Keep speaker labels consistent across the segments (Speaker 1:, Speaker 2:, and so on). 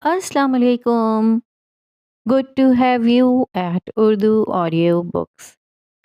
Speaker 1: Assalamu alaikum. Good to have you at Urdu Audio Books.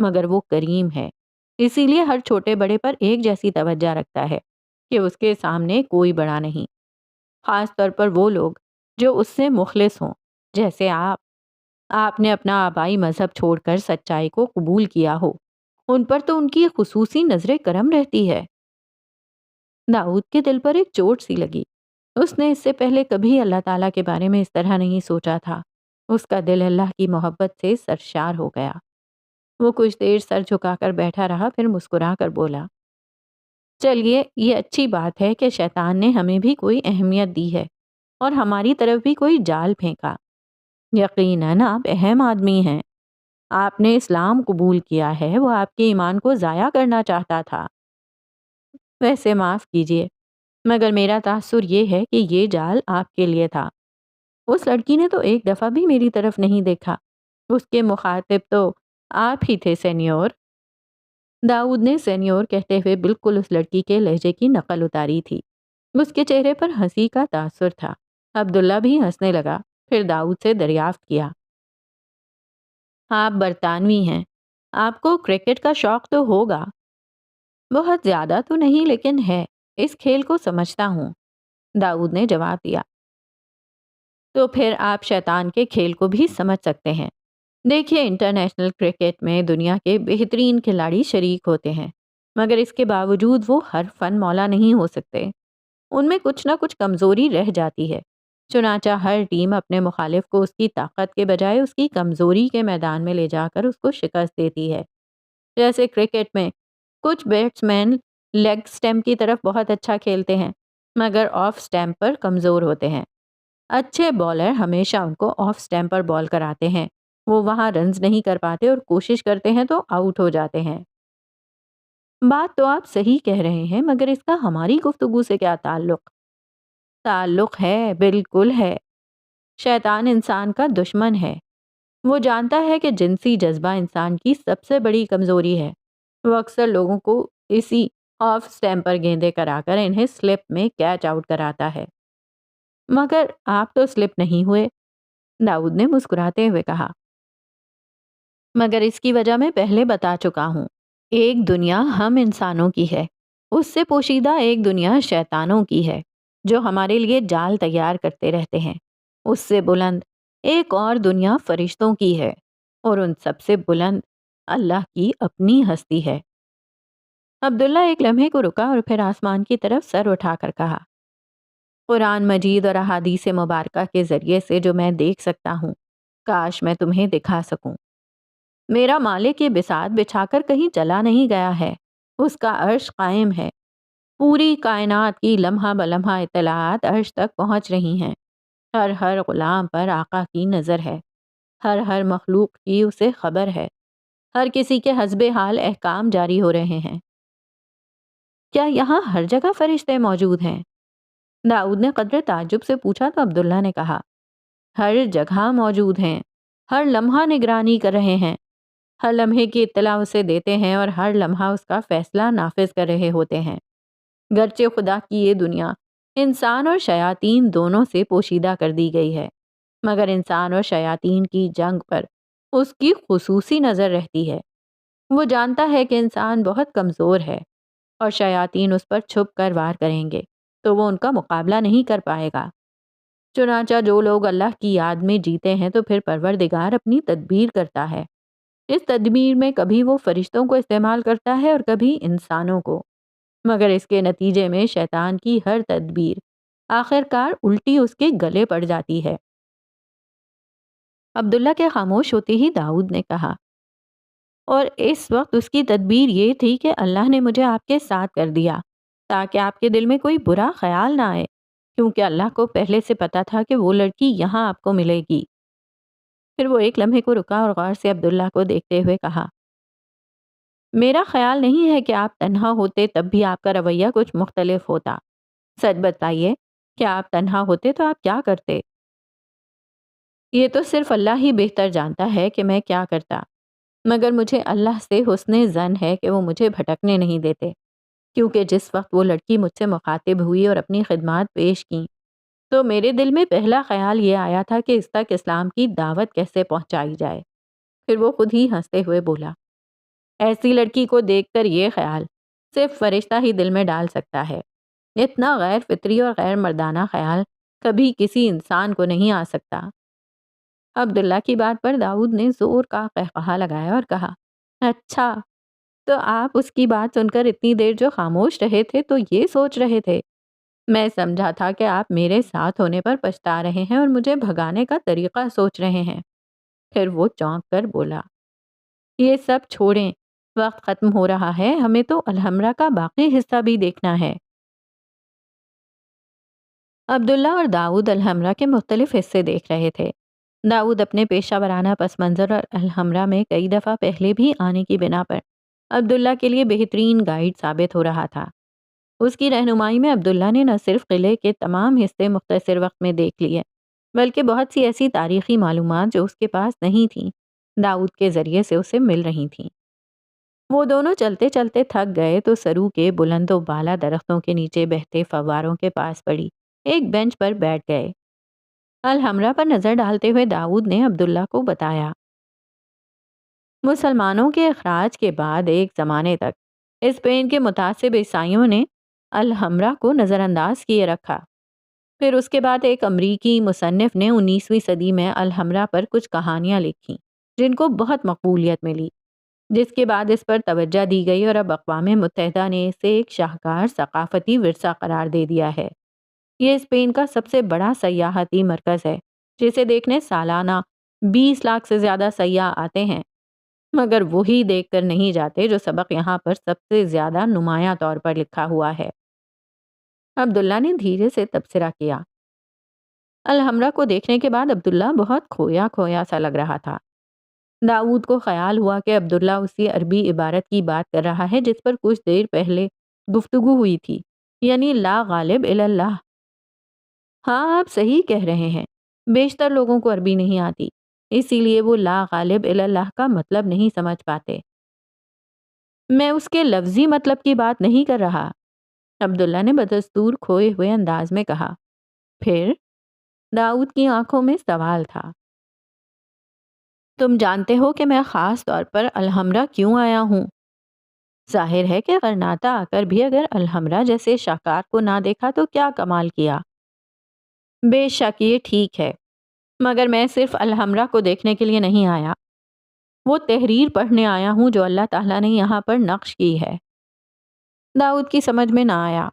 Speaker 1: مگر وہ کریم ہے، اسی لیے ہر چھوٹے بڑے پر ایک جیسی توجہ رکھتا ہے کہ اس کے سامنے کوئی بڑا نہیں، خاص طور پر وہ لوگ جو اس سے مخلص ہوں، جیسے آپ نے اپنا آبائی مذہب چھوڑ کر سچائی کو قبول کیا ہو، ان پر تو ان کی خصوصی نظر کرم رہتی ہے۔ داؤد کے دل پر ایک چوٹ سی لگی، اس نے اس سے پہلے کبھی اللہ تعالیٰ کے بارے میں اس طرح نہیں سوچا تھا، اس کا دل اللہ کی محبت سے سرشار ہو گیا۔ وہ کچھ دیر سر جھکا کر بیٹھا رہا، پھر مسکرا کر بولا، چلیے یہ اچھی بات ہے کہ شیطان نے ہمیں بھی کوئی اہمیت دی ہے اور ہماری طرف بھی کوئی جال پھینکا۔ یقیناً آپ اہم آدمی ہیں، آپ نے اسلام قبول کیا ہے، وہ آپ کے ایمان کو ضائع کرنا چاہتا تھا۔ ویسے معاف کیجیے، مگر میرا تاثر یہ ہے کہ یہ جال آپ کے لیے تھا۔ اس لڑکی نے تو ایک دفعہ بھی میری طرف نہیں دیکھا، اس کے مخاطب تو آپ ہی تھے سینیور۔ داؤد نے سینیور کہتے ہوئے بالکل اس لڑکی کے لہجے کی نقل اتاری تھی۔ اس کے چہرے پر ہنسی کا تاثر تھا۔ عبداللہ بھی ہنسنے لگا، پھر داؤد سے دریافت کیا، آپ برطانوی ہیں، آپ کو کرکٹ کا شوق تو ہوگا؟ بہت زیادہ تو نہیں لیکن ہے، اس کھیل کو سمجھتا ہوں، داؤد نے جواب دیا۔ تو پھر آپ شیطان کے کھیل کو بھی سمجھ سکتے ہیں۔ دیکھیے انٹرنیشنل کرکٹ میں دنیا کے بہترین کھلاڑی شریک ہوتے ہیں، مگر اس کے باوجود وہ ہر فن مولا نہیں ہو سکتے، ان میں کچھ نہ کچھ کمزوری رہ جاتی ہے۔ چنانچہ ہر ٹیم اپنے مخالف کو اس کی طاقت کے بجائے اس کی کمزوری کے میدان میں لے جا کر اس کو شکست دیتی ہے۔ جیسے کرکٹ میں کچھ بیٹسمین لیگ سٹمپ کی طرف بہت اچھا کھیلتے ہیں، مگر آف سٹمپ پر کمزور ہوتے ہیں۔ اچھے بالر ہمیشہ ان کو آف سٹمپ پر بال کراتے ہیں، وہ وہاں رنز نہیں کر پاتے اور کوشش کرتے ہیں تو آؤٹ ہو جاتے ہیں۔ بات تو آپ صحیح کہہ رہے ہیں، مگر اس کا ہماری گفتگو سے کیا تعلق؟ تعلق ہے، بالکل ہے۔ شیطان انسان کا دشمن ہے، وہ جانتا ہے کہ جنسی جذبہ انسان کی سب سے بڑی کمزوری ہے۔ وہ اکثر لوگوں کو اسی آف سٹمپ پر گیندیں کرا کر انہیں سلپ میں کیچ آؤٹ کراتا ہے۔ مگر آپ تو سلپ نہیں ہوئے، داؤد نے مسکراتے ہوئے کہا۔ مگر اس کی وجہ میں پہلے بتا چکا ہوں، ایک دنیا ہم انسانوں کی ہے، اس سے پوشیدہ ایک دنیا شیطانوں کی ہے، جو ہمارے لیے جال تیار کرتے رہتے ہیں۔ اس سے بلند ایک اور دنیا فرشتوں کی ہے، اور ان سب سے بلند اللہ کی اپنی ہستی ہے۔ عبداللہ ایک لمحے کو رکا اور پھر آسمان کی طرف سر اٹھا کر کہا، قرآن مجید اور احادیث مبارکہ کے ذریعے سے جو میں دیکھ سکتا ہوں، کاش میں تمہیں دکھا سکوں۔ میرا مالک یہ بساط بچھا کر کہیں چلا نہیں گیا ہے، اس کا عرش قائم ہے، پوری کائنات کی لمحہ بلمحہ اطلاعات عرش تک پہنچ رہی ہیں، ہر غلام پر آقا کی نظر ہے، ہر مخلوق کی اسے خبر ہے، ہر کسی کے حسب حال احکام جاری ہو رہے ہیں۔ کیا یہاں ہر جگہ فرشتے موجود ہیں؟ داؤد نے قدر تعجب سے پوچھا تو عبداللہ نے کہا، ہر جگہ موجود ہیں، ہر لمحہ نگرانی کر رہے ہیں، ہر لمحے کی اطلاع اسے دیتے ہیں اور ہر لمحہ اس کا فیصلہ نافذ کر رہے ہوتے ہیں۔ گرچہ خدا کی یہ دنیا انسان اور شیاطین دونوں سے پوشیدہ کر دی گئی ہے، مگر انسان اور شیاطین کی جنگ پر اس کی خصوصی نظر رہتی ہے۔ وہ جانتا ہے کہ انسان بہت کمزور ہے اور شیاطین اس پر چھپ کر وار کریں گے تو وہ ان کا مقابلہ نہیں کر پائے گا۔ چنانچہ جو لوگ اللہ کی یاد میں جیتے ہیں تو پھر پروردگار اپنی تدبیر کرتا ہے۔ اس تدبیر میں کبھی وہ فرشتوں کو استعمال کرتا ہے اور کبھی انسانوں کو، مگر اس کے نتیجے میں شیطان کی ہر تدبیر آخر کار الٹی اس کے گلے پڑ جاتی ہے۔ عبداللہ کے خاموش ہوتے ہی داؤد نے کہا، اور اس وقت اس کی تدبیر یہ تھی کہ اللہ نے مجھے آپ کے ساتھ کر دیا تاکہ آپ کے دل میں کوئی برا خیال نہ آئے، کیونکہ اللہ کو پہلے سے پتا تھا کہ وہ لڑکی یہاں آپ کو ملے گی۔ پھر وہ ایک لمحے کو رکا اور غور سے عبداللہ کو دیکھتے ہوئے کہا، میرا خیال نہیں ہے کہ آپ تنہا ہوتے تب بھی آپ کا رویہ کچھ مختلف ہوتا۔ سچ بتائیے کہ آپ تنہا ہوتے تو آپ کیا کرتے؟ یہ تو صرف اللہ ہی بہتر جانتا ہے کہ میں کیا کرتا، مگر مجھے اللہ سے حسن ظن ہے کہ وہ مجھے بھٹکنے نہیں دیتے، کیونکہ جس وقت وہ لڑکی مجھ سے مخاطب ہوئی اور اپنی خدمات پیش کیں تو میرے دل میں پہلا خیال یہ آیا تھا کہ اس تک اسلام کی دعوت کیسے پہنچائی جائے۔ پھر وہ خود ہی ہنستے ہوئے بولا، ایسی لڑکی کو دیکھ کر یہ خیال صرف فرشتہ ہی دل میں ڈال سکتا ہے۔ اتنا غیر فطری اور غیر مردانہ خیال کبھی کسی انسان کو نہیں آ سکتا۔ عبداللہ کی بات پر داؤد نے زور کا قہقہا لگایا اور کہا، اچھا، تو آپ اس کی بات سن کر اتنی دیر جو خاموش رہے تھے تو یہ سوچ رہے تھے؟ میں سمجھا تھا کہ آپ میرے ساتھ ہونے پر پچھتا رہے ہیں اور مجھے بھگانے کا طریقہ سوچ رہے ہیں۔ پھر وہ چونک کر بولا، یہ سب چھوڑیں، وقت ختم ہو رہا ہے، ہمیں تو الحمرا کا باقی حصہ بھی دیکھنا ہے۔ عبداللہ اور داؤد الحمرا کے مختلف حصے دیکھ رہے تھے۔ داؤد اپنے پیشہ ورانہ پس منظر اور الحمرا میں کئی دفعہ پہلے بھی آنے کی بنا پر عبداللہ کے لیے بہترین گائیڈ ثابت ہو رہا تھا۔ اس کی رہنمائی میں عبداللہ نے نہ صرف قلعے کے تمام حصے مختصر وقت میں دیکھ لیے، بلکہ بہت سی ایسی تاریخی معلومات جو اس کے پاس نہیں تھیں، داؤد کے ذریعے سے اسے مل رہی تھیں۔ وہ دونوں چلتے چلتے تھک گئے تو سرو کے بلند و بالا درختوں کے نیچے بہتے فواروں کے پاس پڑی ایک بینچ پر بیٹھ گئے۔ الحمرا پر نظر ڈالتے ہوئے داؤد نے عبداللہ کو بتایا، مسلمانوں کے اخراج کے بعد ایک زمانے تک اسپین کے متعصب عیسائیوں نے الحمرا کو نظر انداز کیے رکھا۔ پھر اس کے بعد ایک امریکی مصنف نے 19ویں صدی میں الحمرا پر کچھ کہانیاں لکھی جن کو بہت مقبولیت ملی، جس کے بعد اس پر توجہ دی گئی اور اب اقوام متحدہ نے اسے ایک شاہکار ثقافتی ورثہ قرار دے دیا ہے۔ یہ اسپین کا سب سے بڑا سیاحتی مرکز ہے، جسے دیکھنے سالانہ 20 لاکھ سے زیادہ سیاح آتے ہیں، مگر وہی دیکھ کر نہیں جاتے جو سبق یہاں پر سب سے زیادہ نمایاں طور پر لکھا ہوا ہے۔ عبداللہ نے دھیرے سے تبصرہ کیا۔ الحمرا کو دیکھنے کے بعد عبداللہ بہت کھویا کھویا سا لگ رہا تھا۔ داؤد کو خیال ہوا کہ عبداللہ اسی عربی عبارت کی بات کر رہا ہے جس پر کچھ دیر پہلے گفتگو ہوئی تھی، یعنی لا غالب الا اللہ۔ ہاں، آپ صحیح کہہ رہے ہیں، بیشتر لوگوں کو عربی نہیں آتی، اسی لیے وہ لا غالب الا اللہ کا مطلب نہیں سمجھ پاتے۔ میں اس کے لفظی مطلب کی بات نہیں کر رہا، عبداللہ نے بدستور کھوئے ہوئے انداز میں کہا۔ پھر داؤد کی آنکھوں میں سوال تھا۔ تم جانتے ہو کہ میں خاص طور پر الحمرا کیوں آیا ہوں؟ ظاہر ہے کہ غرناطہ آ کر بھی اگر الحمرا جیسے شاہکار کو نہ دیکھا تو کیا کمال کیا۔ بے شک یہ ٹھیک ہے، مگر میں صرف الحمرا کو دیکھنے کے لیے نہیں آیا، وہ تحریر پڑھنے آیا ہوں جو اللہ تعالیٰ نے یہاں پر نقش کی ہے۔ داؤد کی سمجھ میں نہ آیا،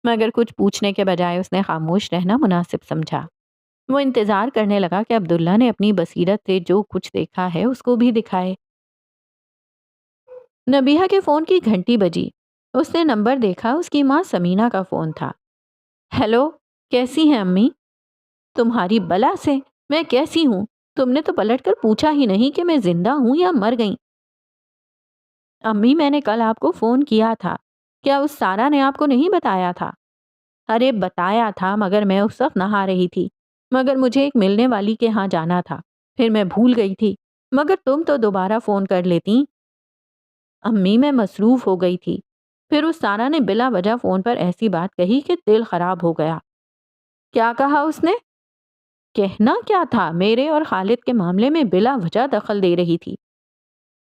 Speaker 1: مگر کچھ پوچھنے کے بجائے اس نے خاموش رہنا مناسب سمجھا۔ وہ انتظار کرنے لگا کہ عبداللہ نے اپنی بصیرت سے جو کچھ دیکھا ہے اس کو بھی دکھائے۔ نبیہہ کے فون کی گھنٹی بجی۔ اس نے نمبر دیکھا، اس کی ماں سمینہ کا فون تھا۔ ہیلو، کیسی ہیں امی؟ تمہاری بلا سے، میں کیسی ہوں؟ تم نے تو پلٹ کر پوچھا ہی نہیں کہ میں زندہ ہوں یا مر گئی۔ امی، میں نے کل آپ کو فون کیا تھا، کیا اس سارا نے آپ کو نہیں بتایا تھا؟ ارے بتایا تھا، مگر میں اس وقت نہا رہی تھی، مگر مجھے ایک ملنے والی کے ہاں جانا تھا، پھر میں بھول گئی تھی، مگر تم تو دوبارہ فون کر لیتی۔ امی، میں مصروف ہو گئی تھی۔ پھر اس سارا نے بلا وجہ فون پر ایسی بات کہی کہ دل خراب ہو گیا۔ کیا کہا اس نے؟ کہنا کیا تھا، میرے اور خالد کے معاملے میں بلا وجہ دخل دے رہی تھی۔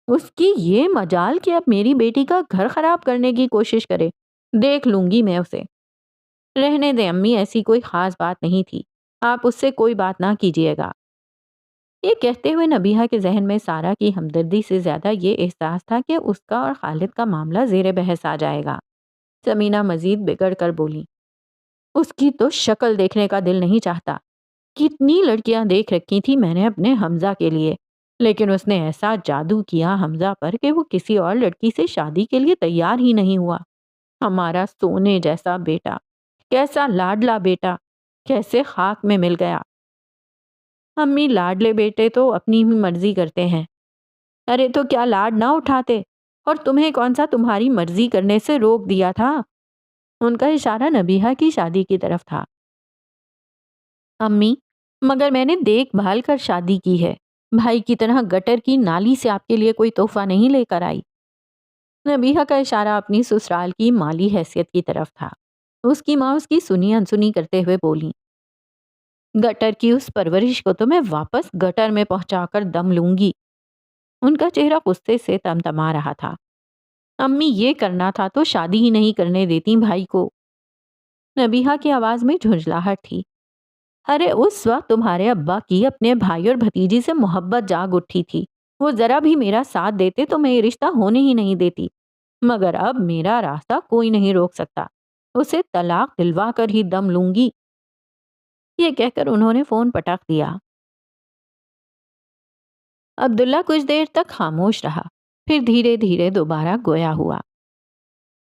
Speaker 1: اس کی یہ مجال کہ اب میری بیٹی کا گھر خراب کرنے کی کوشش کرے، دیکھ لوں گی میں اسے۔ رہنے دیں امی، ایسی کوئی خاص بات نہیں تھی، آپ اس سے کوئی بات نہ کیجیے گا۔ یہ کہتے ہوئے نبیہہ کے ذہن میں سارا کی ہمدردی سے زیادہ یہ احساس تھا کہ اس کا اور خالد کا معاملہ زیر بحث آ جائے گا۔ سمینہ مزید بگڑ کر بولی، اس کی تو شکل دیکھنے کا دل نہیں چاہتا۔ کتنی لڑکیاں دیکھ رکھی تھی میں نے اپنے حمزہ کے لیے، لیکن اس نے ایسا جادو کیا حمزہ پر کہ وہ کسی اور لڑکی سے شادی کے لیے تیار ہی نہیں ہوا۔ ہمارا سونے جیسا بیٹا، کیسا لاڈلا بیٹا، کیسے خاک میں مل گیا۔ امی، لاڈلے بیٹے تو اپنی ہی مرضی کرتے ہیں۔ ارے تو کیا لاڈ نہ اٹھاتے، اور تمہیں کون سا تمہاری مرضی کرنے سے روک دیا تھا؟ ان کا اشارہ نبیہہ کی شادی کی طرف تھا۔ امی، مگر میں نے دیکھ بھال کر شادی کی ہے، بھائی کی طرح گٹر کی نالی سے آپ کے لیے کوئی تحفہ نہیں لے کر آئی۔ نبیہہ کا اشارہ اپنی سسرال کی مالی حیثیت کی طرف تھا۔ اس کی ماں اس کی سنی انسنی کرتے ہوئے بولی، گٹر کی اس پرورش کو تو میں واپس گٹر میں پہنچا کر دم لوں گی۔ ان کا چہرہ غصے سے تمتما رہا تھا۔ امی یہ کرنا تھا تو شادی ہی نہیں کرنے دیتی بھائی کو۔ نبیہا کی آواز میں جھنجھلاہٹ تھی۔ ارے اس وقت تمہارے ابا کی اپنے بھائی اور بھتیجی سے محبت جاگ اٹھی تھی، وہ ذرا بھی میرا ساتھ دیتے تو میں یہ رشتہ ہونے ہی نہیں دیتی، مگر اب میرا راستہ کوئی نہیں روک سکتا، اسے طلاق دلوا کر ہی دم لوں گی۔ یہ کہہ کر انہوں نے فون پٹک دیا۔ عبداللہ کچھ دیر تک خاموش رہا، پھر دھیرے دھیرے دوبارہ گویا ہوا۔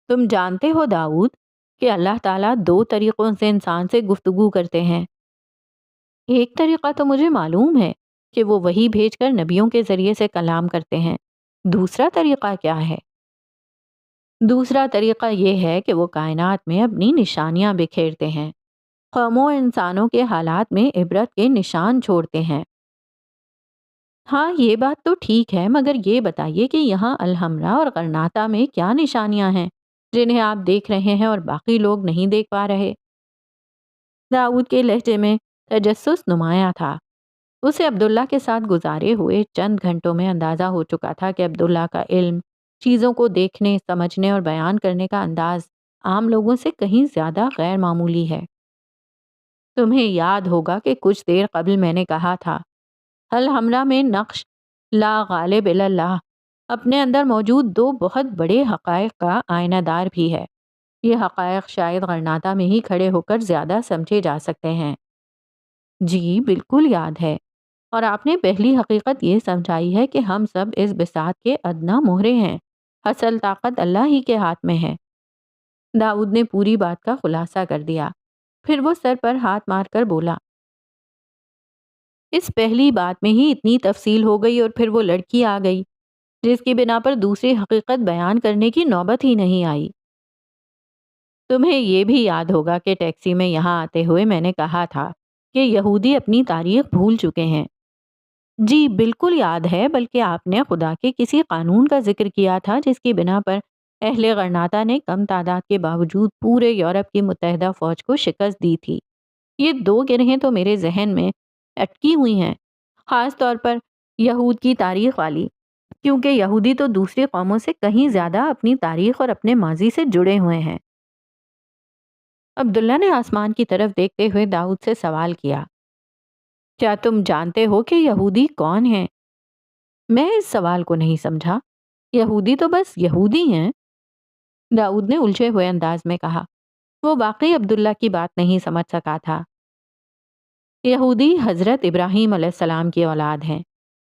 Speaker 1: تم جانتے ہو داؤد کہ اللہ تعالیٰ دو طریقوں سے انسان سے گفتگو کرتے ہیں۔ ایک طریقہ تو مجھے معلوم ہے کہ وہ وحی بھیج کر نبیوں کے ذریعے سے کلام کرتے ہیں۔ دوسرا طریقہ کیا ہے؟ دوسرا طریقہ یہ ہے کہ وہ کائنات میں اپنی نشانیاں بکھیرتے ہیں، قوموں اور انسانوں کے حالات میں عبرت کے نشان چھوڑتے ہیں۔ ہاں یہ بات تو ٹھیک ہے، مگر یہ بتائیے کہ یہاں الحمرا اور غرناطہ میں کیا نشانیاں ہیں جنہیں آپ دیکھ رہے ہیں اور باقی لوگ نہیں دیکھ پا رہے؟ داؤد کے لہجے میں تجسس نمایاں تھا۔ اسے عبداللہ کے ساتھ گزارے ہوئے چند گھنٹوں میں اندازہ ہو چکا تھا کہ عبداللہ کا علم، چیزوں کو دیکھنے، سمجھنے اور بیان کرنے کا انداز عام لوگوں سے کہیں زیادہ غیر معمولی ہے۔ تمہیں یاد ہوگا کہ کچھ دیر قبل میں نے کہا تھا، الحمرا میں نقش لا غالب الا اللہ اپنے اندر موجود دو بہت بڑے حقائق کا آئینہ دار بھی ہے۔ یہ حقائق شاید غرناطہ میں ہی کھڑے ہو کر زیادہ سمجھے جا سکتے ہیں۔ جی بالکل یاد ہے، اور آپ نے پہلی حقیقت یہ سمجھائی ہے کہ ہم سب اس بساط کے ادنا مہرے ہیں، اصل طاقت اللہ ہی کے ہاتھ میں ہے۔ داؤد نے پوری بات کا خلاصہ کر دیا، پھر وہ سر پر ہاتھ مار کر بولا، اس پہلی بات میں ہی اتنی تفصیل ہو گئی اور پھر وہ لڑکی آ گئی جس کی بنا پر دوسری حقیقت بیان کرنے کی نوبت ہی نہیں آئی۔ تمہیں یہ بھی یاد ہوگا کہ ٹیکسی میں یہاں آتے ہوئے میں نے کہا تھا کہ یہودی اپنی تاریخ بھول چکے ہیں۔ جی بالکل یاد ہے، بلکہ آپ نے خدا کے کسی قانون کا ذکر کیا تھا جس کی بنا پر اہل غرناطہ نے کم تعداد کے باوجود پورے یورپ کی متحدہ فوج کو شکست دی تھی۔ یہ دو گرہیں تو میرے ذہن میں اٹکی ہوئی ہیں، خاص طور پر یہود کی تاریخ والی، کیونکہ یہودی تو دوسری قوموں سے کہیں زیادہ اپنی تاریخ اور اپنے ماضی سے جڑے ہوئے ہیں۔ عبداللہ نے آسمان کی طرف دیکھتے ہوئے داؤد سے سوال کیا، کیا تم جانتے ہو کہ یہودی کون ہیں؟ میں اس سوال کو نہیں سمجھا۔ یہودی تو بس یہودی ہیں، داؤد نے الجھے ہوئے انداز میں کہا۔ وہ واقعی عبداللہ کی بات نہیں سمجھ سکا تھا۔ یہودی حضرت ابراہیم علیہ السلام کی اولاد ہیں۔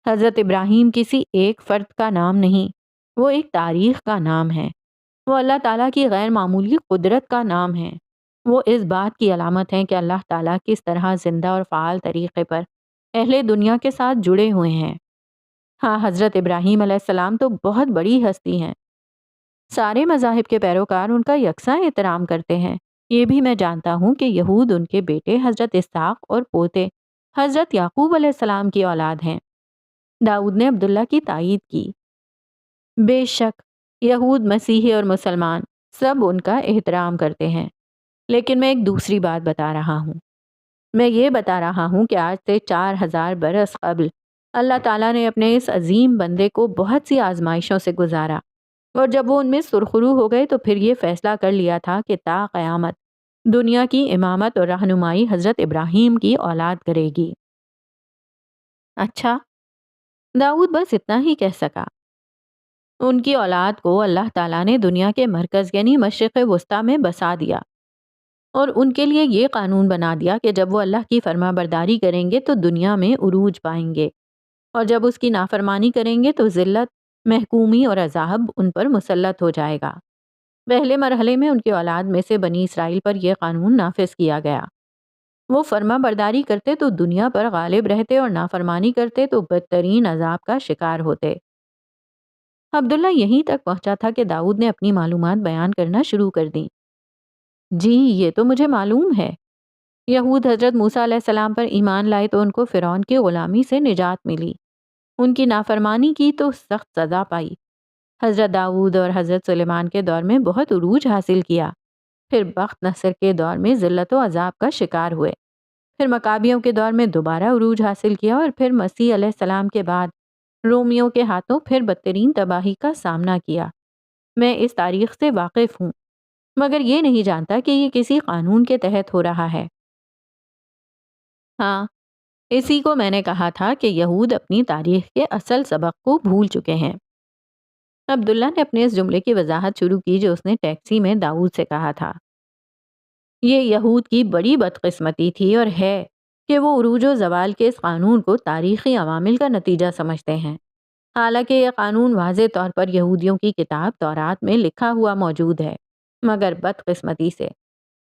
Speaker 1: حضرت ابراہیم کسی ایک فرد کا نام نہیں، وہ ایک تاریخ کا نام ہے۔ وہ اللہ تعالیٰ کی غیر معمولی قدرت کا نام ہے۔ وہ اس بات کی علامت ہیں کہ اللہ تعالیٰ کس طرح زندہ اور فعال طریقے پر اہل دنیا کے ساتھ جڑے ہوئے ہیں۔ ہاں، حضرت ابراہیم علیہ السلام تو بہت بڑی ہستی ہیں۔ سارے مذاہب کے پیروکار ان کا یکساں احترام کرتے ہیں۔ یہ بھی میں جانتا ہوں کہ یہود ان کے بیٹے حضرت اسحاق اور پوتے حضرت یعقوب علیہ السلام کی اولاد ہیں۔ داؤد نے عبداللہ کی تائید کی۔ بے شک یہود، مسیحی اور مسلمان سب ان کا احترام کرتے ہیں، لیکن میں ایک دوسری بات بتا رہا ہوں۔ میں یہ بتا رہا ہوں کہ آج سے 4000 برس قبل اللہ تعالیٰ نے اپنے اس عظیم بندے کو بہت سی آزمائشوں سے گزارا، اور جب وہ ان میں سرخرو ہو گئے تو پھر یہ فیصلہ کر لیا تھا کہ تا قیامت دنیا کی امامت اور رہنمائی حضرت ابراہیم کی اولاد کرے گی۔ اچھا، داؤد بس اتنا ہی کہہ سکا۔ ان کی اولاد کو اللہ تعالیٰ نے دنیا کے مرکز یعنی مشرق وسطیٰ میں بسا دیا، اور ان کے لیے یہ قانون بنا دیا کہ جب وہ اللہ کی فرما برداری کریں گے تو دنیا میں عروج پائیں گے، اور جب اس کی نافرمانی کریں گے تو ذلت، محکومی اور عذاب ان پر مسلط ہو جائے گا۔ پہلے مرحلے میں ان کی اولاد میں سے بنی اسرائیل پر یہ قانون نافذ کیا گیا۔ وہ فرما برداری کرتے تو دنیا پر غالب رہتے اور نافرمانی کرتے تو بدترین عذاب کا شکار ہوتے۔ عبداللہ یہیں تک پہنچا تھا کہ داؤد نے اپنی معلومات بیان کرنا شروع کر دیں۔ جی یہ تو مجھے معلوم ہے۔ یہود حضرت موسیٰ علیہ السلام پر ایمان لائے تو ان کو فرعون کی غلامی سے نجات ملی، ان کی نافرمانی کی تو سخت سزا پائی۔ حضرت داؤد اور حضرت سلیمان کے دور میں بہت عروج حاصل کیا، پھر بخت نصر کے دور میں ذلت و عذاب کا شکار ہوئے، پھر مکابیوں کے دور میں دوبارہ عروج حاصل کیا، اور پھر مسیح علیہ السلام کے بعد رومیوں کے ہاتھوں پھر بدترین تباہی کا سامنا کیا۔ میں اس تاریخ سے واقف ہوں، مگر یہ نہیں جانتا کہ یہ کسی قانون کے تحت ہو رہا ہے۔ ہاں، اسی کو میں نے کہا تھا کہ یہود اپنی تاریخ کے اصل سبق کو بھول چکے ہیں۔ عبداللہ نے اپنے اس جملے کی وضاحت شروع کی جو اس نے ٹیکسی میں داؤد سے کہا تھا۔ یہ یہود کی بڑی بدقسمتی تھی اور ہے کہ وہ عروج و زوال کے اس قانون کو تاریخی عوامل کا نتیجہ سمجھتے ہیں، حالانکہ یہ قانون واضح طور پر یہودیوں کی کتاب تورات میں لکھا ہوا موجود ہے، مگر بدقسمتی سے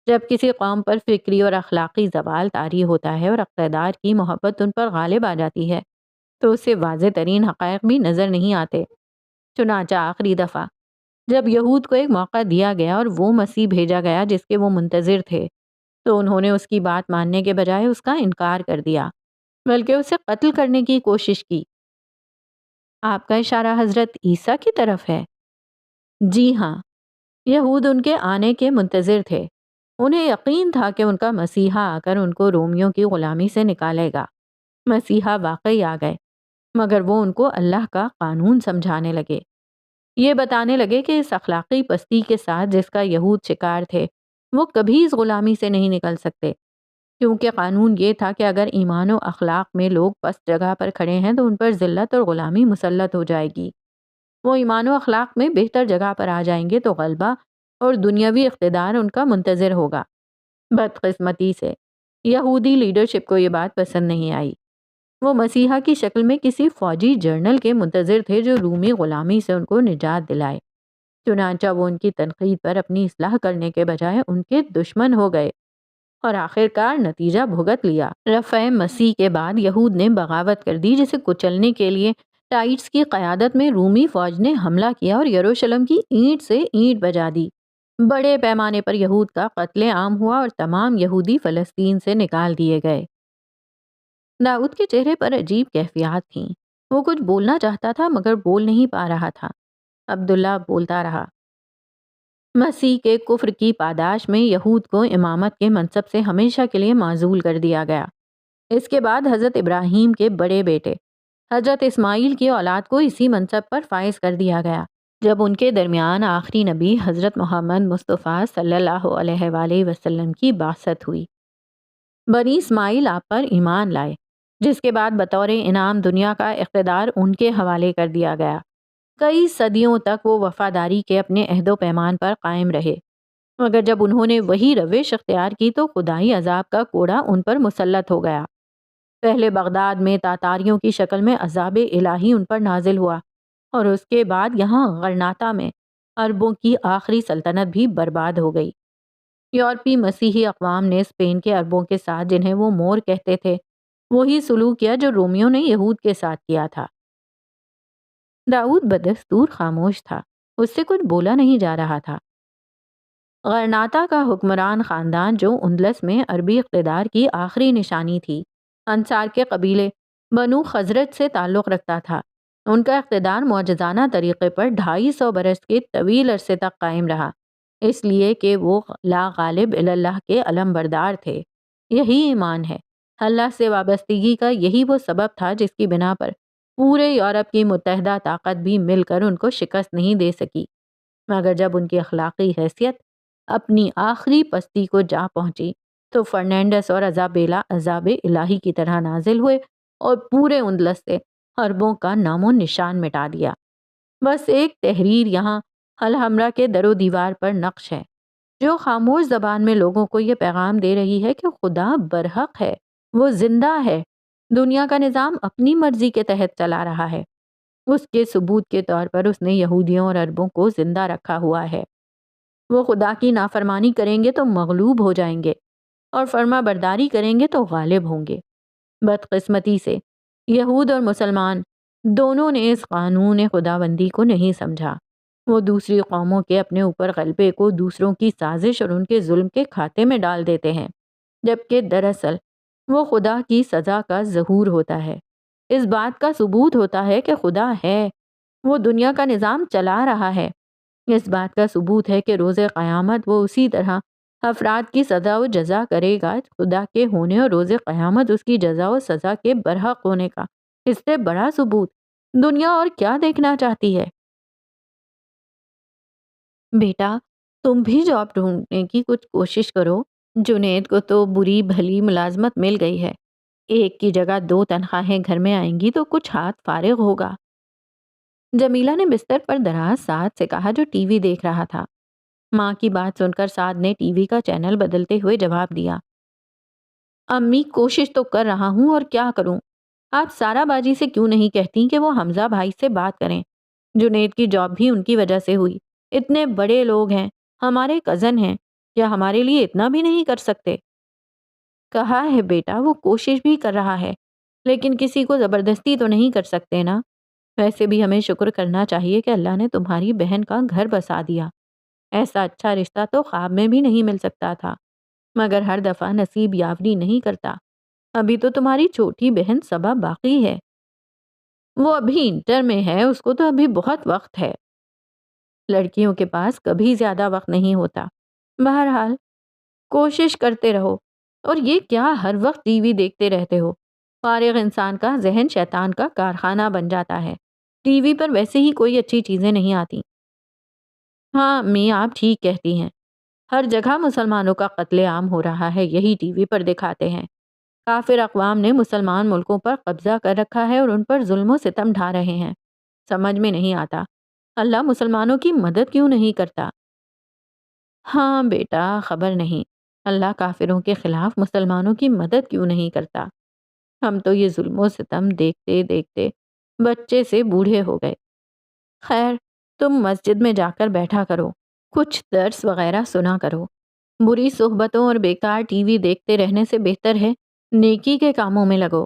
Speaker 1: جب کسی قوم پر فکری اور اخلاقی زوال طاری ہوتا ہے اور اقتدار کی محبت ان پر غالب آ جاتی ہے تو اسے واضح ترین حقائق بھی نظر نہیں آتے۔ چنانچہ آخری دفعہ جب یہود کو ایک موقع دیا گیا اور وہ مسیح بھیجا گیا جس کے وہ منتظر تھے، تو انہوں نے اس کی بات ماننے کے بجائے اس کا انکار کر دیا، بلکہ اسے قتل کرنے کی کوشش کی۔ آپ کا اشارہ حضرت عیسیٰ کی طرف ہے؟ جی ہاں، یہود ان کے آنے کے منتظر تھے۔ انہیں یقین تھا کہ ان کا مسیحا آ کر ان کو رومیوں کی غلامی سے نکالے گا۔ مسیحا واقعی آ گئے، مگر وہ ان کو اللہ کا قانون سمجھانے لگے۔ یہ بتانے لگے کہ اس اخلاقی پستی کے ساتھ جس کا یہود شکار تھے، وہ کبھی اس غلامی سے نہیں نکل سکتے، کیونکہ قانون یہ تھا کہ اگر ایمان و اخلاق میں لوگ پست جگہ پر کھڑے ہیں تو ان پر ذلت اور غلامی مسلط ہو جائے گی۔ وہ ایمان و اخلاق میں بہتر جگہ پر آ جائیں گے تو غلبہ اور دنیاوی اقتدار ان کا منتظر ہوگا۔ بدقسمتی سے یہودی لیڈرشپ کو یہ بات پسند نہیں آئی۔ وہ مسیحا کی شکل میں کسی فوجی جرنل کے منتظر تھے جو رومی غلامی سے ان کو نجات دلائے۔ چنانچہ وہ ان کی تنقید پر اپنی اصلاح کرنے کے بجائے ان کے دشمن ہو گئے اور آخرکار نتیجہ بھگت لیا۔ رفع مسیح کے بعد یہود نے بغاوت کر دی جسے کچلنے کے لیے ٹائٹس کی قیادت میں رومی فوج نے حملہ کیا اور یروشلم کی اینٹ سے اینٹ بجا دی۔ بڑے پیمانے پر یہود کا قتل عام ہوا اور تمام یہودی فلسطین سے نکال دیے گئے۔ داؤد کے چہرے پر عجیب کیفیات تھیں۔ وہ کچھ بولنا چاہتا تھا مگر بول نہیں پا رہا تھا۔ عبداللہ بولتا رہا۔ مسیح کے کفر کی پاداش میں یہود کو امامت کے منصب سے ہمیشہ کے لیے معزول کر دیا گیا۔ اس کے بعد حضرت ابراہیم کے بڑے بیٹے حضرت اسماعیل کی اولاد کو اسی منصب پر فائز کر دیا گیا۔ جب ان کے درمیان آخری نبی حضرت محمد مصطفیٰ صلی اللہ علیہ وآلہ وسلم کی بعثت ہوئی، بنی اسماعیل آپ پر ایمان لائے، جس کے بعد بطور انعام دنیا کا اقتدار ان کے حوالے کر دیا گیا۔ کئی صدیوں تک وہ وفاداری کے اپنے عہد و پیمان پر قائم رہے، مگر جب انہوں نے وہی روش اختیار کی تو خدائی عذاب کا کوڑا ان پر مسلط ہو گیا۔ پہلے بغداد میں تاتاریوں کی شکل میں عذاب الہی ان پر نازل ہوا اور اس کے بعد یہاں غرناطہ میں عربوں کی آخری سلطنت بھی برباد ہو گئی۔ یورپی مسیحی اقوام نے اسپین کے عربوں کے ساتھ جنہیں وہ مور کہتے تھے وہی سلوک کیا جو رومیوں نے یہود کے ساتھ کیا تھا۔ داؤد بدستور خاموش تھا، اس سے کچھ بولا نہیں جا رہا تھا۔ غرناطہ کا حکمران خاندان جو اندلس میں عربی اقتدار کی آخری نشانی تھی، انصار کے قبیلے بنو خزرج سے تعلق رکھتا تھا۔ ان کا اقتدار معجزانہ طریقے پر 250 برس کے طویل عرصے تک قائم رہا، اس لیے کہ وہ لا غالب الا اللہ کے علم بردار تھے۔ یہی ایمان ہے۔ اللہ سے وابستگی کا یہی وہ سبب تھا جس کی بنا پر پورے یورپ کی متحدہ طاقت بھی مل کر ان کو شکست نہیں دے سکی، مگر جب ان کی اخلاقی حیثیت اپنی آخری پستی کو جا پہنچی تو فرنینڈس اور عزابیلا عذاب الہی کی طرح نازل ہوئے اور پورے اندلس سے عربوں کا نام و نشان مٹا دیا۔ بس ایک تحریر یہاں الحمرا کے در و دیوار پر نقش ہے جو خاموش زبان میں لوگوں کو یہ پیغام دے رہی ہے کہ خدا برحق ہے، وہ زندہ ہے، دنیا کا نظام اپنی مرضی کے تحت چلا رہا ہے۔ اس کے ثبوت کے طور پر اس نے یہودیوں اور عربوں کو زندہ رکھا ہوا ہے۔ وہ خدا کی نافرمانی کریں گے تو مغلوب ہو جائیں گے اور فرما برداری کریں گے تو غالب ہوں گے۔ بدقسمتی سے یہود اور مسلمان دونوں نے اس قانون خداوندی کو نہیں سمجھا۔ وہ دوسری قوموں کے اپنے اوپر غلبے کو دوسروں کی سازش اور ان کے ظلم کے کھاتے میں ڈال دیتے ہیں، جبکہ دراصل وہ خدا کی سزا کا ظہور ہوتا ہے۔ اس بات کا ثبوت ہوتا ہے کہ خدا ہے، وہ دنیا کا نظام چلا رہا ہے۔ اس بات کا ثبوت ہے کہ روز قیامت وہ اسی طرح افراد کی سزا و جزا کرے گا۔ خدا کے ہونے اور روز قیامت اس کی جزا و سزا کے برحق ہونے کا اس سے بڑا ثبوت دنیا اور کیا دیکھنا چاہتی ہے؟ بیٹا تم بھی جاب ڈھونڈنے کی کچھ کوشش کرو، جنید کو تو بری بھلی ملازمت مل گئی ہے، ایک کی جگہ دو تنخواہیں گھر میں آئیں گی تو کچھ ہاتھ فارغ ہوگا۔ جمیلہ نے بستر پر دراز سعد سے کہا جو ٹی وی دیکھ رہا تھا۔ ماں کی بات سن کر سعد نے ٹی وی کا چینل بدلتے ہوئے جواب دیا، امی کوشش تو کر رہا ہوں اور کیا کروں، آپ سارا باجی سے کیوں نہیں کہتی کہ وہ حمزہ بھائی سے بات کریں، جنید کی جاب بھی ان کی وجہ سے ہوئی، اتنے بڑے لوگ ہیں، ہمارے کزن ہیں، کیا ہمارے لیے اتنا بھی نہیں کر سکتے؟ کہا ہے بیٹا وہ کوشش بھی کر رہا ہے، لیکن کسی کو زبردستی تو نہیں کر سکتے نا۔ ویسے بھی ہمیں شکر کرنا چاہیے کہ اللہ نے تمہاری بہن کا گھر بسا دیا، ایسا اچھا رشتہ تو خواب میں بھی نہیں مل سکتا تھا، مگر ہر دفعہ نصیب یاوری نہیں کرتا۔ ابھی تو تمہاری چھوٹی بہن صبا باقی ہے، وہ ابھی انٹر میں ہے، اس کو تو ابھی بہت وقت ہے، لڑکیوں کے پاس کبھی زیادہ وقت نہیں ہوتا۔ بہرحال کوشش کرتے رہو، اور یہ کیا ہر وقت ٹی وی دیکھتے رہتے ہو؟ فارغ انسان کا ذہن شیطان کا کارخانہ بن جاتا ہے، ٹی وی پر ویسے ہی کوئی اچھی چیزیں نہیں آتی۔ ہاں امی آپ ٹھیک کہتی ہیں، ہر جگہ مسلمانوں کا قتل عام ہو رہا ہے، یہی ٹی وی پر دکھاتے ہیں۔ کافر اقوام نے مسلمان ملکوں پر قبضہ کر رکھا ہے اور ان پر ظلم و ستم ڈھا رہے ہیں، سمجھ میں نہیں آتا اللہ مسلمانوں کی مدد کیوں نہیں کرتا؟ ہاں بیٹا خبر نہیں، اللہ کافروں کے خلاف مسلمانوں کی مدد کیوں نہیں کرتا؟ ہم تو یہ ظلم و ستم دیکھتے دیکھتے بچے سے بوڑھے ہو گئے۔ خیر تم مسجد میں جا کر بیٹھا کرو، کچھ درس وغیرہ سنا کرو، بری صحبتوں اور بیکار ٹی وی دیکھتے رہنے سے بہتر ہے نیکی کے کاموں میں لگو۔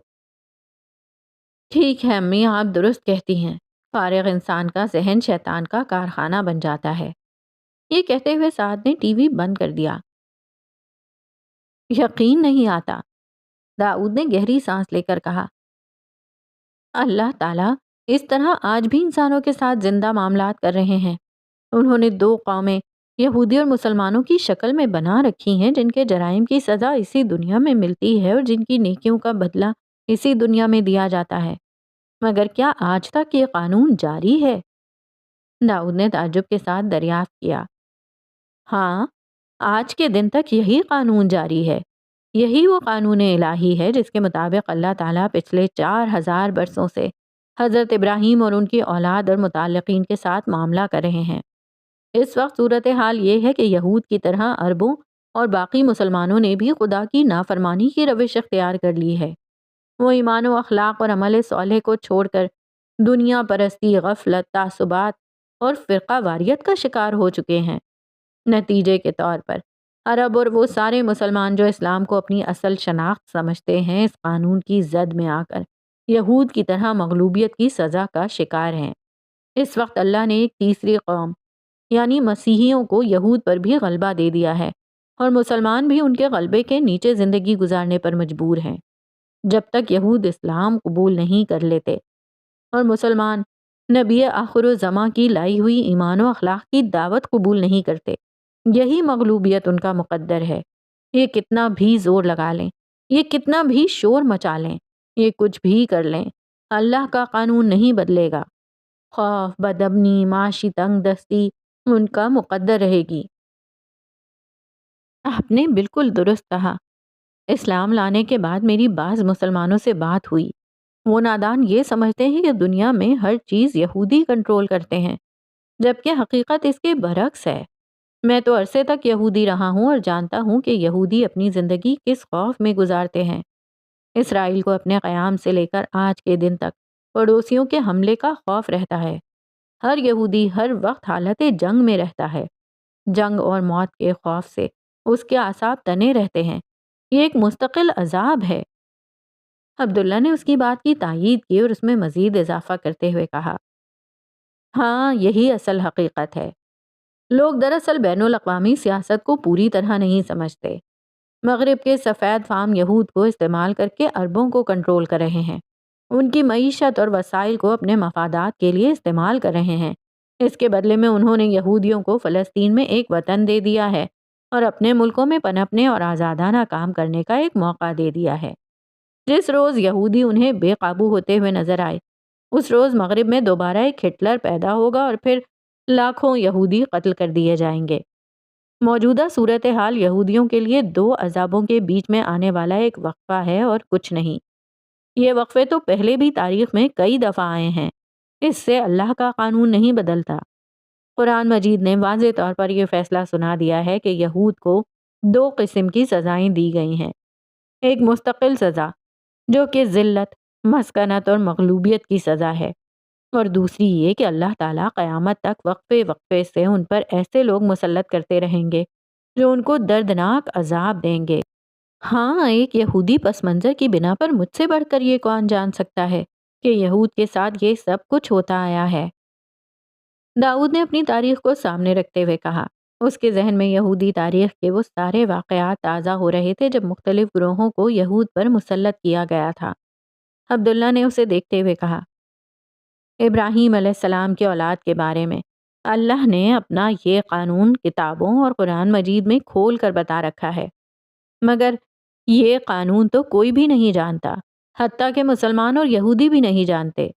Speaker 1: ٹھیک ہے امی آپ درست کہتی ہیں، فارغ انسان کا ذہن شیطان کا کارخانہ بن جاتا ہے۔ یہ کہتے ہوئے سعد نے ٹی وی بند کر دیا۔ یقین نہیں آتا، داؤد نے گہری سانس لے کر کہا، اللہ تعالیٰ اس طرح آج بھی انسانوں کے ساتھ زندہ معاملات کر رہے ہیں۔ انہوں نے دو قومیں یہودی اور مسلمانوں کی شکل میں بنا رکھی ہیں جن کے جرائم کی سزا اسی دنیا میں ملتی ہے اور جن کی نیکیوں کا بدلہ اسی دنیا میں دیا جاتا ہے، مگر کیا آج تک یہ قانون جاری ہے؟ داؤد نے تعجب کے ساتھ دریافت کیا۔ ہاں آج کے دن تک یہی قانون جاری ہے، یہی وہ قانون الہی ہے جس کے مطابق اللہ تعالیٰ پچھلے 4000 برسوں سے حضرت ابراہیم اور ان کی اولاد اور متعلقین کے ساتھ معاملہ کر رہے ہیں۔ اس وقت صورتحال یہ ہے کہ یہود کی طرح عربوں اور باقی مسلمانوں نے بھی خدا کی نافرمانی کی روش اختیار کر لی ہے۔ وہ ایمان و اخلاق اور عمل صالح کو چھوڑ کر دنیا پرستی، غفلت، تعصبات اور فرقہ واریت کا شکار ہو چکے ہیں۔ نتیجے کے طور پر عرب اور وہ سارے مسلمان جو اسلام کو اپنی اصل شناخت سمجھتے ہیں اس قانون کی زد میں آ کر یہود کی طرح مغلوبیت کی سزا کا شکار ہیں۔ اس وقت اللہ نے ایک تیسری قوم یعنی مسیحیوں کو یہود پر بھی غلبہ دے دیا ہے اور مسلمان بھی ان کے غلبے کے نیچے زندگی گزارنے پر مجبور ہیں۔ جب تک یہود اسلام قبول نہیں کر لیتے اور مسلمان نبی آخر الزماں کی لائی ہوئی ایمان و اخلاق کی دعوت قبول نہیں کرتے، یہی مغلوبیت ان کا مقدر ہے۔ یہ کتنا بھی زور لگا لیں، یہ کتنا بھی شور مچا لیں، یہ کچھ بھی کر لیں، اللہ کا قانون نہیں بدلے گا۔ خوف، بدامنی، معاشی تنگ دستی ان کا مقدر رہے گی۔ آپ نے بالکل درست کہا، اسلام لانے کے بعد میری بعض مسلمانوں سے بات ہوئی، وہ نادان یہ سمجھتے ہیں کہ دنیا میں ہر چیز یہودی کنٹرول کرتے ہیں، جبکہ حقیقت اس کے برعکس ہے۔ میں تو عرصے تک یہودی رہا ہوں اور جانتا ہوں کہ یہودی اپنی زندگی کس خوف میں گزارتے ہیں۔ اسرائیل کو اپنے قیام سے لے کر آج کے دن تک پڑوسیوں کے حملے کا خوف رہتا ہے۔ ہر یہودی ہر وقت حالت جنگ میں رہتا ہے، جنگ اور موت کے خوف سے اس کے اعصاب تنے رہتے ہیں۔ یہ ایک مستقل عذاب ہے۔ عبداللہ نے اس کی بات کی تائید کی اور اس میں مزید اضافہ کرتے ہوئے کہا، ہاں یہی اصل حقیقت ہے۔ لوگ دراصل بین الاقوامی سیاست کو پوری طرح نہیں سمجھتے۔ مغرب کے سفید فام یہود کو استعمال کر کے عربوں کو کنٹرول کر رہے ہیں، ان کی معیشت اور وسائل کو اپنے مفادات کے لیے استعمال کر رہے ہیں۔ اس کے بدلے میں انہوں نے یہودیوں کو فلسطین میں ایک وطن دے دیا ہے اور اپنے ملکوں میں پنپنے اور آزادانہ کام کرنے کا ایک موقع دے دیا ہے۔ جس روز یہودی انہیں بے قابو ہوتے ہوئے نظر آئے، اس روز مغرب میں دوبارہ ایک ہٹلر پیدا ہوگا اور پھر لاکھوں یہودی قتل کر دیے جائیں گے۔ موجودہ صورتحال یہودیوں کے لیے دو عذابوں کے بیچ میں آنے والا ایک وقفہ ہے اور کچھ نہیں۔ یہ وقفے تو پہلے بھی تاریخ میں کئی دفعہ آئے ہیں، اس سے اللہ کا قانون نہیں بدلتا۔ قرآن مجید نے واضح طور پر یہ فیصلہ سنا دیا ہے کہ یہود کو دو قسم کی سزائیں دی گئی ہیں۔ ایک مستقل سزا جو کہ ذلت، مسکنت اور مغلوبیت کی سزا ہے، اور دوسری یہ کہ اللہ تعالیٰ قیامت تک وقفے وقفے سے ان پر ایسے لوگ مسلط کرتے رہیں گے جو ان کو دردناک عذاب دیں گے۔ ہاں، ایک یہودی پس منظر کی بنا پر مجھ سے بڑھ کر یہ کون جان سکتا ہے کہ یہود کے ساتھ یہ سب کچھ ہوتا آیا ہے؟ داؤد نے اپنی تاریخ کو سامنے رکھتے ہوئے کہا۔ اس کے ذہن میں یہودی تاریخ کے وہ سارے واقعات تازہ ہو رہے تھے جب مختلف گروہوں کو یہود پر مسلط کیا گیا تھا۔ عبداللہ نے اسے دیکھتے ہوئے کہا، ابراہیم علیہ السلام کی اولاد کے بارے میں اللہ نے اپنا یہ قانون کتابوں اور قرآن مجید میں کھول کر بتا رکھا ہے، مگر یہ قانون تو کوئی بھی نہیں جانتا، حتیٰ کہ مسلمان اور یہودی بھی نہیں جانتے۔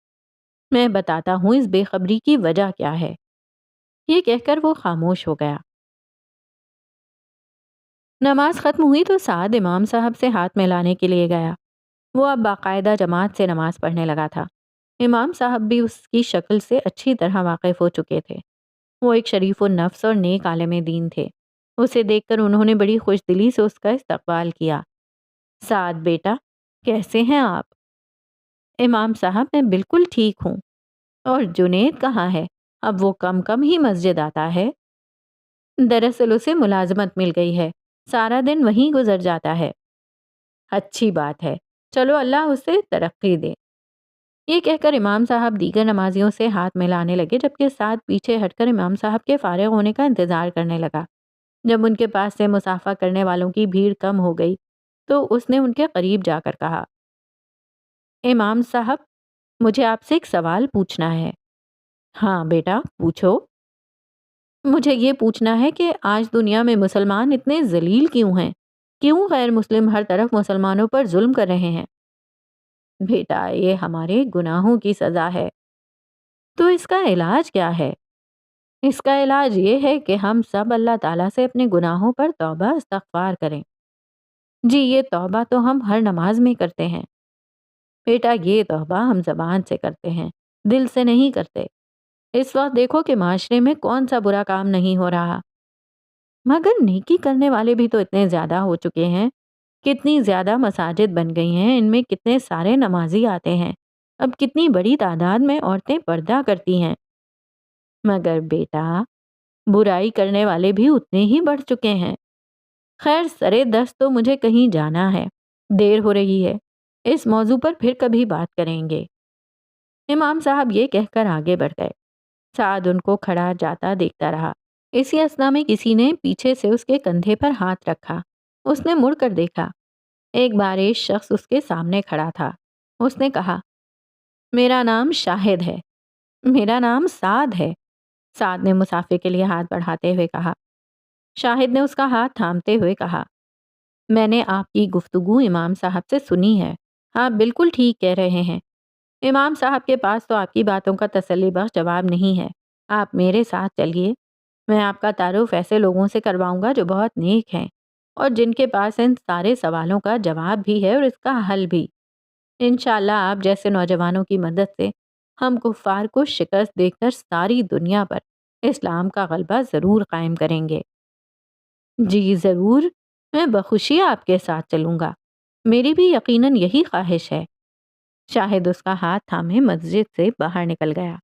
Speaker 1: میں بتاتا ہوں اس بے خبری کی وجہ کیا ہے۔ یہ کہہ کر وہ خاموش ہو گیا۔ نماز ختم ہوئی تو سعد امام صاحب سے ہاتھ ملانے کے لیے گیا۔ وہ اب باقاعدہ جماعت سے نماز پڑھنے لگا تھا۔ امام صاحب بھی اس کی شکل سے اچھی طرح واقف ہو چکے تھے۔ وہ ایک شریف النفس اور نیک عالم دین تھے۔ اسے دیکھ کر انہوں نے بڑی خوش دلی سے اس کا استقبال کیا۔ سعد بیٹا، کیسے ہیں آپ؟ امام صاحب، میں بالکل ٹھیک ہوں۔ اور جنید کہاں ہے؟ اب وہ کم کم ہی مسجد آتا ہے۔ دراصل اسے ملازمت مل گئی ہے، سارا دن وہیں گزر جاتا ہے۔ اچھی بات ہے، چلو اللہ اسے ترقی دے۔ یہ کہہ کر امام صاحب دیگر نمازیوں سے ہاتھ ملانے لگے، جبکہ سعد پیچھے ہٹ کر امام صاحب کے فارغ ہونے کا انتظار کرنے لگا۔ جب ان کے پاس سے مصافحہ کرنے والوں کی بھیڑ کم ہو گئی تو اس نے ان کے قریب جا کر کہا، امام صاحب، مجھے آپ سے ایک سوال پوچھنا ہے۔ ہاں بیٹا، پوچھو۔ مجھے یہ پوچھنا ہے کہ آج دنیا میں مسلمان اتنے ذلیل کیوں ہیں؟ کیوں غیر مسلم ہر طرف مسلمانوں پر ظلم کر رہے ہیں؟ بیٹا، یہ ہمارے گناہوں کی سزا ہے۔ تو اس کا علاج کیا ہے؟ اس کا علاج یہ ہے کہ ہم سب اللہ تعالیٰ سے اپنے گناہوں پر توبہ استغفار کریں۔ جی، یہ توبہ تو ہم ہر نماز میں کرتے ہیں۔ بیٹا، یہ توبہ ہم زبان سے کرتے ہیں، دل سے نہیں کرتے۔ اس وقت دیکھو کہ معاشرے میں کون سا برا کام نہیں ہو رہا، مگر نیکی کرنے والے بھی تو اتنے زیادہ ہو چکے ہیں۔ کتنی زیادہ مساجد بن گئی ہیں، ان میں کتنے سارے نمازی آتے ہیں، اب کتنی بڑی تعداد میں عورتیں پردہ کرتی ہیں، مگر بیٹا برائی کرنے والے بھی اتنے ہی بڑھ چکے ہیں۔ خیر، سرے دست تو مجھے کہیں جانا ہے، دیر ہو رہی ہے، اس موضوع پر پھر کبھی بات کریں گے۔ امام صاحب یہ کہہ کر آگے بڑھ گئے۔ سعد ان کو کھڑا جاتا دیکھتا رہا۔ اسی اثنا میں کسی نے پیچھے سے اس کے کندھے پر ہاتھ رکھا۔ اس نے مڑ کر دیکھا، ایک بارش شخص اس کے سامنے کھڑا تھا۔ اس نے کہا، میرا نام شاہد ہے۔ میرا نام سعد ہے۔ سعد نے مسافے کے لیے ہاتھ بڑھاتے ہوئے کہا۔ شاہد نے اس کا ہاتھ تھامتے ہوئے کہا، میں نے آپ کی گفتگو امام صاحب سے سنی ہے، آپ بالکل ٹھیک کہہ رہے ہیں۔ امام صاحب کے پاس تو آپ کی باتوں کا تسلی بخش جواب نہیں ہے، آپ میرے ساتھ چلیے، میں آپ کا تعارف ایسے لوگوں سے کرواؤں گا جو بہت نیک ہیں اور جن کے پاس ان سارے سوالوں کا جواب بھی ہے اور اس کا حل بھی۔ انشاءاللہ آپ جیسے نوجوانوں کی مدد سے ہم کفار کو شکست دے کر ساری دنیا پر اسلام کا غلبہ ضرور قائم کریں گے۔ جی ضرور، میں بخوشی آپ کے ساتھ چلوں گا، میری بھی یقیناً یہی خواہش ہے۔ شاہد اس کا ہاتھ تھامے مسجد سے باہر نکل گیا۔